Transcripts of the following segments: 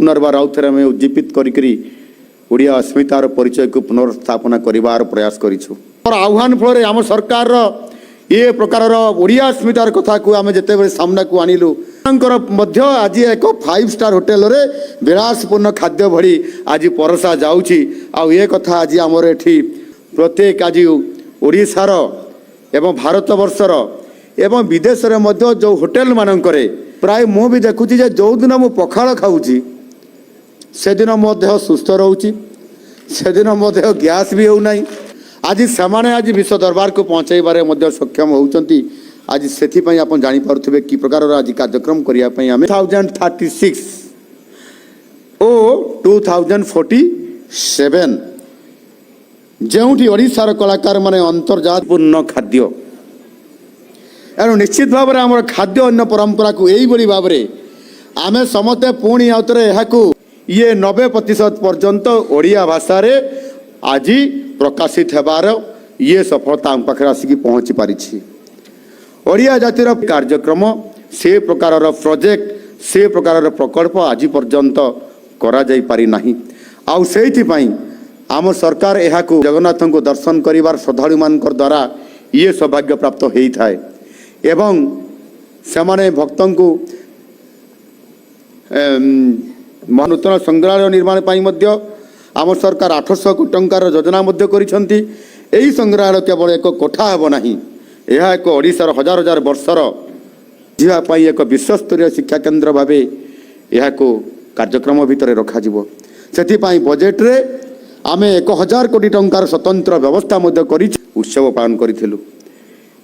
पुनर्बार आउ थे आम उज्जीवित करी ओडिया अस्मितार परिचय को पुनर्स्थापना कर प्रयास करूँ। आह्वान फल आम सरकार ये प्रकार ओडिया अस्मितार कथा को आम जिते सामना को आणिलु आज एक 5 स्टार होटेल रे विलासपूर्ण खाद्य भरी आज परसा जाऊँगी ये कथा आज आमर एठी प्रत्येक आज ओडिशार एवं भारत वर्षर एवं विदेश में जो होटेल मानकरे प्राय मु भी देखुची जो दिन मु पखाल खाऊची से दिन मो देह सुस्थ रोची से दिन मो देह गैस भी होना आज से आज विश्व दरबार को पहुँचाइबार सक्षम होती आज से आप जानीपे कि प्रकार आज कार्यक्रम करने आम 2036 ओ 2047 जोटी ओडिशार कलाकार माने अंतर्जातपूर्ण खाद्य एणु निश्चित भाव में आम खाद्य अन्न परंपरा को यही भाव में आम समस्ते पुणी आउे ये 90% पर्यंत ओडिया भाषा रे आज प्रकाशित होबार ये सफलता आम पाखे आसिक पहुँची पारी। ओडिया जातिर कार्यक्रम से प्रकार प्रोजेक्ट से प्रकार प्रकल्प आज पर्यंत करा जाई पारी नाही। आउ सेइथिपाई आम सरकार यह जगन्नाथ को दर्शन करिवार श्रद्धालु मान द्वारा ये सौभाग्य प्राप्त होता है एवं से भक्तों को नूतन संग्रहालय निर्माण पाई आम सरकार 800 कोटी टंकार योजना करिसेंती। एही संग्रहालय केवल एक कोठा हेब नाही, यह एक ओडिशार हजार हजार वर्षर जीवाई एक विश्वस्तरीय शिक्षा केन्द्र भाव यह कार्यक्रम भितर रखा से बजेट रे आमे 1000 कोटी टंकार स्वतंत्र व्यवस्था उत्सव पालन करूँ।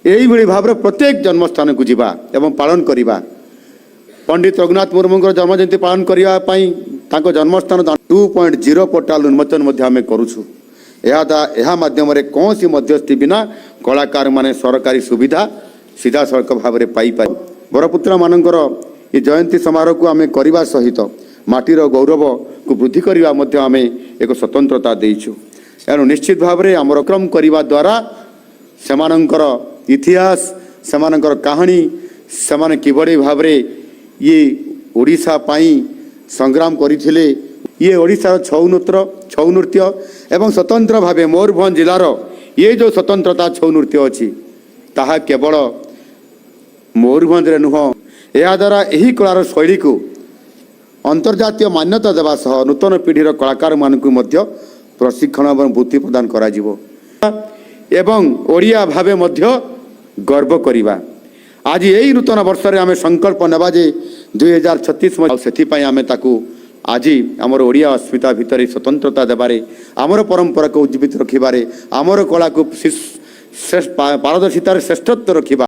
यही भाव में प्रत्येक जन्मस्थान को जीवा एवं पालन करवा पंडित रघुनाथ मुर्मू जन्म जयंती पालन करने जन्मस्थान 2.0 पोर्टाल उन्मोचन आम करुँ। यह माध्यम कौन सी मध्यस्थी बिना कलाकार माने सरकारी सुविधा सीधा सड़क भाव में पाई बरपुत्र मानकर ये जयंती समारोह को आम करने सहित माटीर गौरव को वृद्धि करने आम एक स्वतंत्रता देचु। एणु निश्चित भाव में आम क्रम करने द्वारा सेमानंकर इतिहास सेमानंकर कहानी सेमाने किभली भाव ये ओडिशा पाई संग्राम करथिले ये ओडिशार छऊ नृत्य एवं स्वतंत्र भाव मयूरभंज जिलार ये जो स्वतंत्रता छऊ नृत्य अच्छी ताहा केवल मयूरभंज रे नुह या द्वारा यही कलार शैली को अंतर्जातीय मान्यता देवा सह नूतन पीढ़ीर कलाकार मानकु मध्य प्रशिक्षण और वृत्ति प्रदान करा जिवो एवं ओडिया भावे मध्य गर्व करिबा। आज यही नूतन वर्ष रे आमे संकल्प नेबा जे 2036 से आमे ताकू आज आमर ओडिया अस्मिता भितर स्वतंत्रता देबारे आमर परंपरा को उज्जीवित रखिबारे आमर कला को पारदर्शितार श्रेष्ठत्व रखिबा।